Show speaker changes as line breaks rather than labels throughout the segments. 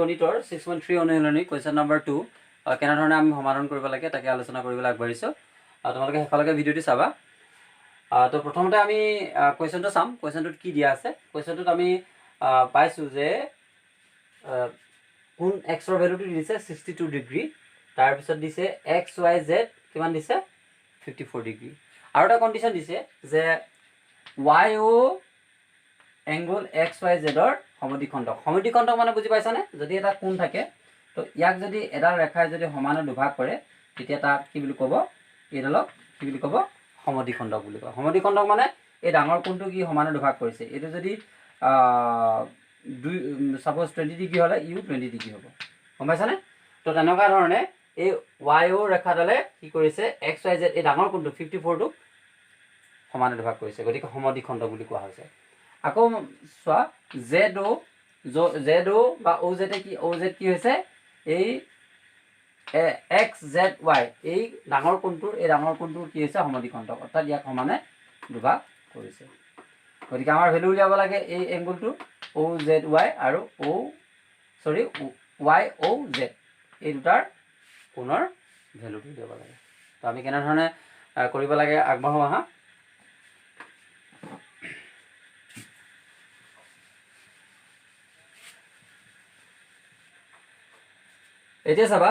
গণিতৰ 6.3 অনুশীলনী question number 2 কেনেধৰণে আমি সমাধান কৰিব লাগে তাকে আলোচনা কৰিবলৈ আগবাঢ়িছোঁ। তোমালোকে শেষলৈকে ভিডিঅ'টি চাবা। তো প্ৰথমতে আমি কুৱেশ্যনটো চাম। কুৱেশ্যনটোত কি দিয়া আছে? কুৱেশ্যনটোত আমি পাইছোঁ যে কোন এক্সৰ ভেলুটো দিছে 62 ডিগ্ৰী, তাৰপিছত দিছে এক্স ৱাই জেড কিমান দিছে 54 ডিগ্ৰী, আৰু এটা কণ্ডিশ্যন দিছে যে ৱাই অ' এংগল এক্স ৱাই জেডৰ সমদ্বিখণ্ডক। সমদ্বিখণ্ডক মানে বুজি পাইছানে? যদি এটা কোণ থাকে তো ইয়াক যদি এডাল ৰেখাই যদি সমানে দুভাগ কৰে তেতিয়া তাক কি বুলি ক'ব? এইডালক কি বুলি ক'ব? সমদ্বিখণ্ডক বুলি কয়। সমদ্বিখণ্ডক মানে এই ডাঙৰ কোণটো কি সমানে দুভাগ কৰিছে। এইটো যদি সাপোজ 20 ডিগ্ৰী হ'লে ইউ 20 ডিগ্ৰী হ'ব, গম পাইছানে? তো তেনেকুৱা ধৰণে এই ৱাই অ' ৰেখাডালে কি কৰিছে এক্স ৱাই জেড এই ডাঙৰ কোণটো 54টোক সমানে দুভাগ কৰিছে, গতিকে সমদ্বিখণ্ডক বুলি কোৱা হৈছে। আকৌ চোৱা জেড অ' বা অ' জেডে কি অ' জেড কি হৈছে এই এক্স জেড ৱাই এই ডাঙৰ কোণটোৰ কি হৈছে সমদ্বিখণ্ডক, অৰ্থাৎ ইয়াক সমানে দুভাগ কৰিছে। গতিকে আমাৰ ভেলু উলিয়াব লাগে এই এংগুলটো অ' জেড ৱাই আৰু ৱাই অ' জেড এই দুটাৰ কোণৰ ভেলুটো উলিয়াব লাগে। তো আমি কেনেধৰণে কৰিব লাগে আগবাঢ়ো আহা। এতিয়া চাবা,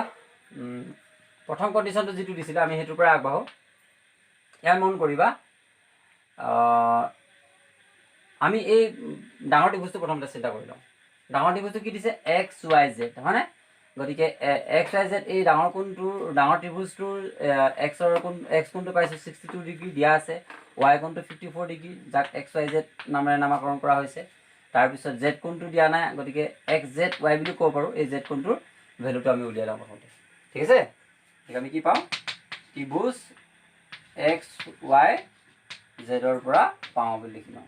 প্ৰথম কণ্ডিশ্যনটো যিটো দিছিলে আমি সেইটোৰ পৰা আগবাঢ়ো। ইয়াৰ মন কৰিবা আমি এই ডাঙৰ ত্ৰিভুজটো প্ৰথমতে চিন্তা কৰি লওঁ। ডাঙৰ ত্ৰিভুজটো কি দিছে এক্স ৱাই জেড, হয়নে? গতিকে এক্স ৱাই জেড এই ডাঙৰ ত্ৰিভুজটোৰ এক্স কোণটো পাইছোঁ 62 ডিগ্ৰী দিয়া আছে, ৱাই কোণটো 54 ডিগ্ৰী যাক এক্স ৱাই জেড নামেৰে নামাকৰণ কৰা হৈছে। তাৰপিছত জেড কোণটো দিয়া নাই, গতিকে এক্স জেড ৱাই বুলি ক'ব পাৰোঁ। এই জেড কোণটোৰ ভেলুটো আমি উলিয়াই লওঁ প্ৰথমতে, ঠিক আছে? গতিকে আমি কি পাওঁ? ত্ৰিভুজ এক্স ৱাই জেডৰ পৰা পাওঁ বুলি লিখি লওঁ।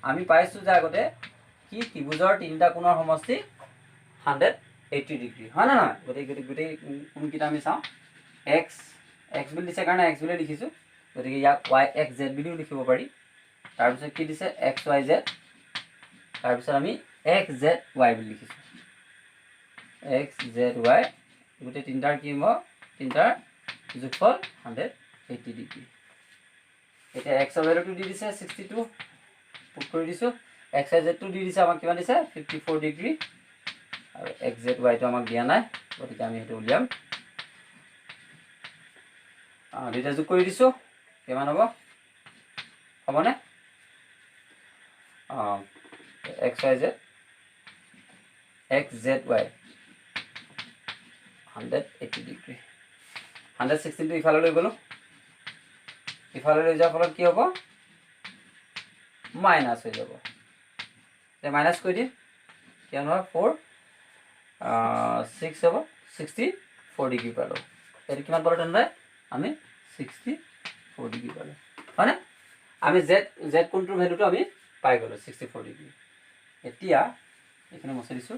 আমি পাইছোঁ যে আগতে কি ত্ৰিভুজৰ তিনিটা কোণৰ সমষ্টি 180 ডিগ্ৰী, হয় নে নহয়? গোটেই কোণকেইটা আমি চাওঁ। এক্স বুলি দিছে কাৰণে এক্স বুলি লিখিছোঁ, গতিকে ইয়াক ৱাই এক্স জেড বুলিও লিখিব পাৰি। তাৰপিছত কি দিছে এক্স ৱাই জেড, তাৰপিছত আমি এক্স জেড ৱাই বুলি লিখিছোঁ। এক্স জেড ৱাই গোটেই তিনিটাৰ কি হ'ব? তিনিটাৰ যোগফল 180 ডিগ্ৰী। এতিয়া এক্সৰ ভেলুটো দি দিছে 62 পুট কৰি দিছোঁ, এক্স ৱাই জেডটো দি দিছে আমাক কিমান দিছে 54 ডিগ্ৰী, আৰু এক্স জেড ৱাইটো আমাক দিয়া নাই, গতিকে আমি সেইটো উলিয়াম। দুইটা যোগ কৰি দিছোঁ, কিমান হ'ব? হ'বনে? X Y Z X Z Y 180 degree. 116টো ইফালে লৈ গ'লোঁ, ইফালে লৈ যোৱাৰ ফলত কি হ'ব? মাইনাছ হৈ যাব। মাইনাছ কৰি দিম, কিমান হ'ব? 6 হ'ব, 64 ডিগ্ৰী পালোঁ। এইটো কিমান পালোঁ তেনেহ'লে? আমি 64 ডিগ্ৰী পালোঁ, হয়নে? আমি জেড কোণটোৰ ভেলুটো আমি পাই গ'লোঁ 64 ডিগ্ৰী। এতিয়া এইখিনি মচি দিছোঁ,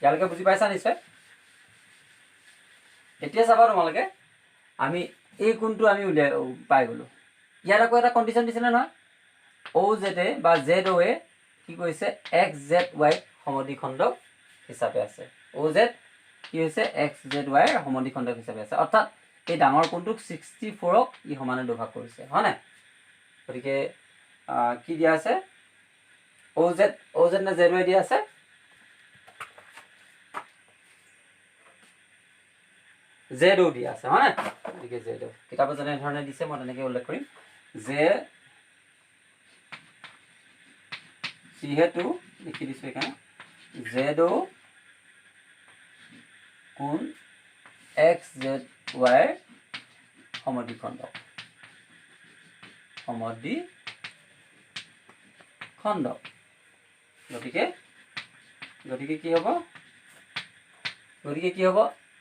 ইয়ালৈকে বুজি পাইছা নিশ্চয়? এতিয়া চাবা তোমালোকে, আমি এই কোণটো আমি পাই গ'লোঁ। ইয়াত আকৌ এটা কণ্ডিশ্যন দিছিলে নহয়, অ' জেডে বা জেড অ'য়ে কি কৰিছে এক্স জেড ৱাই সমদ্বিখণ্ডক হিচাপে আছে। অ' জেড কি হৈছে এক্স জেড ৱাইৰ সমদ্বিখণ্ডক হিচাপে আছে, অৰ্থাৎ এই ডাঙৰ কোণটোক 64ক ই সমানে দুভাগ কৰিছে, হয় নাই? গতিকে কি দিয়া আছে? অ' জেড নে জেড ৱাই দিয়া আছে? জেড অ' দিয়া আছে, হয় নাই? গতিকে জেড অ' কিতাপত যেনেধৰণে দিছে মই তেনেকৈ উল্লেখ কৰিম যে যিহেতু লিখি দিছোঁ সেইকাৰণে জেড অ' কোণ এক্স জেড ৱাইৰ সমদ্বিখণ্ডক। গতিকে কি হ'ব?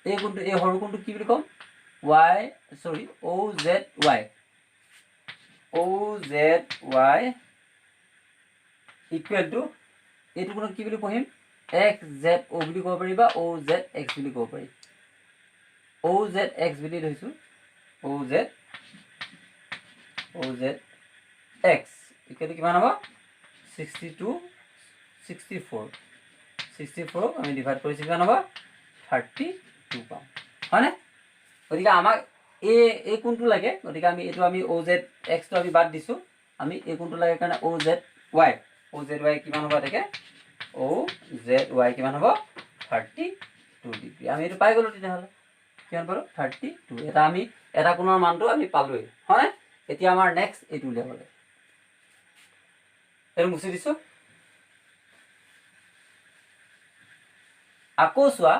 এই কোণটো এই সৰু কোণটো কি বুলি ক'ম? অ' জেড ৱাই ইকুৱেল টু এইটো কোণক কি বুলি পঢ়িম? এক্স জেড অ' বুলি ক'ব পাৰি বা অ' জেড এক্স বুলি ক'ব পাৰি। অ' জেড এক্স বুলি ধৰিছোঁ, অ' জেড এক্স ইকুৱেল টু কিমান হ'ব? 64 64 আমি ডিভাইড কৰিছোঁ কিমান হ'ব 32 পাম হয়নে গতিকে আমাক এই কোনটো লাগে গতিকে আমি এইটো আমি OZ X টো আমি বাদ দিছোঁ আমি এই কোনটো লাগে কাৰণে OZ Y কিমান হ'ব এটাকে OZ Y কিমান হ'ব 32 ডিগ্ৰী আমি এইটো পাই গ'লো তেতিয়াহ'লে কিমান পালো 32 এটা আমি এটা কোণৰ মানটো আমি পালোই হয় এতিয়া আমাৰ নেক্সট এইটো উলিয়াব লাগে এইটো মুছি দিছোঁ আকৌ চোৱা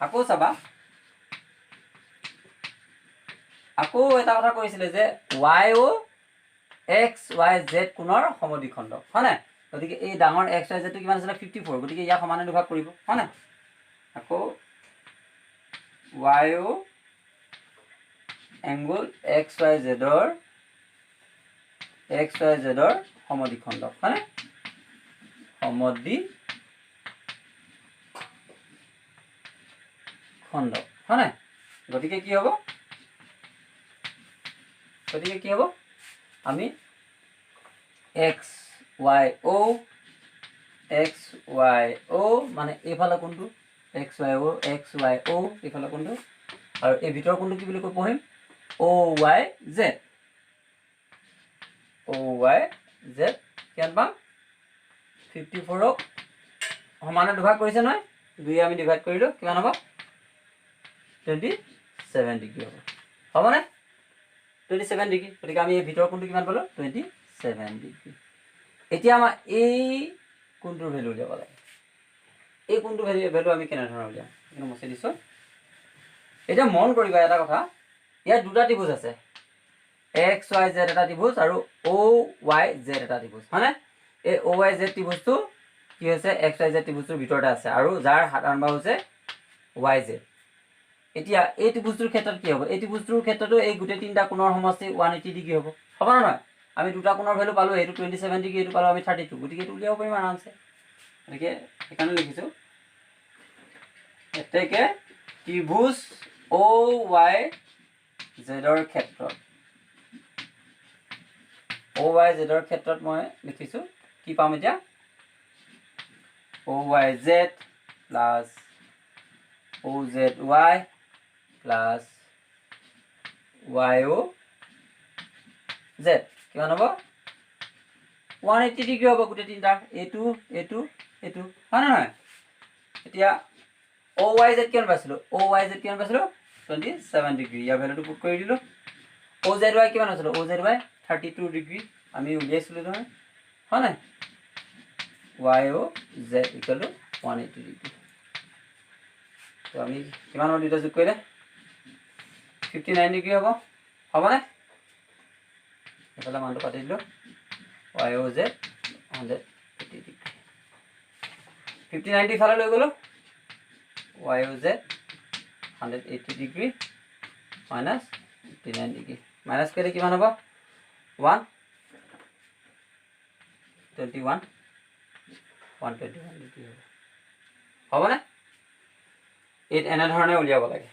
আকৌ চাবা আকৌ এটা কথা কৈছিলে যে YO XYZ কোণৰ সমদ্বিখণ্ডক হয় নাই গতিকে এই ডাঙৰ XYZ টো কিমান আছিলে 54 গতিকে ইয়াক সমানে দুভাগ কৰিব হয় নাই আকৌ YO এংগল XYZ ৰ সমদ্বিখণ্ডক হয় নাই সমদ্বিখণ্ডক হয় নাই গতিকে কি হ'ব আমি XYO মানে এইফালে কোনটো XYO এইফালে কোনটো আৰু এই ভিতৰৰ কোনটো কি বুলি কৈ পঢ়িম OYZ কিমান পাম 54 ক সমানে দুভাগ কৰিছে নহয় দুই আমি ডিভাইড কৰিলো কিমান হ'ব 27 ডিগ্ৰী হ'বনে 27 ডিগ্ৰী গতিকে আমি এই ভিতৰৰ কোণটো কিমান পালো 27 ডিগ্ৰী এতিয়া আমাৰ এই কোণটোৰ ভ্যালু উলিয়াব লাগে এই কোণটোৰ ভ্যালু আমি কেনে ধৰণৰ উলিয়াম এনে মুছি দিছো এতিয়া মন কৰিবা এটা কথা ইয়াত দুটা ত্ৰিভুজ আছে XYZ এটা ত্ৰিভুজ আৰু OYZ এটা ত্ৰিভুজ হয়নে এই OYZ ত্ৰিভুজটো কি হৈছে XYZ ত্ৰিভুজটোৰ ভিতৰতে আছে আৰু যাৰ সাধাৰণ বাহু হৈছে YZ এতিয়া এই ত্ৰিভুজটোৰ ক্ষেত্ৰত কি হ'ব এই ত্ৰিভুজটোৰ ক্ষেত্ৰতো এই গোটেই তিনিটা কোণৰ সমষ্টি 180 ডিগ্ৰী হ'ব না নহয় আমি দুটা কোণৰ ভ্যালু পালো এইটো 27 ডিগ্ৰী এইটো পালো আমি 32 গতিকে এইটো উলিয়াব পাৰিম আৰামছে গতিকে এখানে লিখিছো এতেকে ত্ৰিভুজ OYZ ৰ ক্ষেত্ৰত মই লিখিছো কি পাম এতিয়া OYZ plus OZY plus YOZ কিমান হ'ব 180 ডিগ্ৰী হ'ব গোটেই তিনিটা এইটো হয় না নহয় এতিয়া OYZ কিমান পাইছিলো 27 ডিগ্ৰী ইয়াৰ ভ্যালুটো পুট কৰি দিলো OZY কিমান আছিল OZY 32 ডিগ্ৰী আমি উলিয়াইছিলো নহয় হয় নাই YOZ equal to 180 ডিগ্ৰী তো আমি কিমান হ'ব দুটা যোগ কৰিলে 59 ডিগ্ৰী হ'বনে এফালে মানটো কাটি দিলো YOZ 180 ডিগ্ৰী 59 ইফালে লৈ গ'লো YOZ 180 degree minus 59 degree minus কৰিলে কিমান হ'ব 121 ডিগ্ৰী হ'বনে এই এনে ধৰণে উলিয়াব লাগে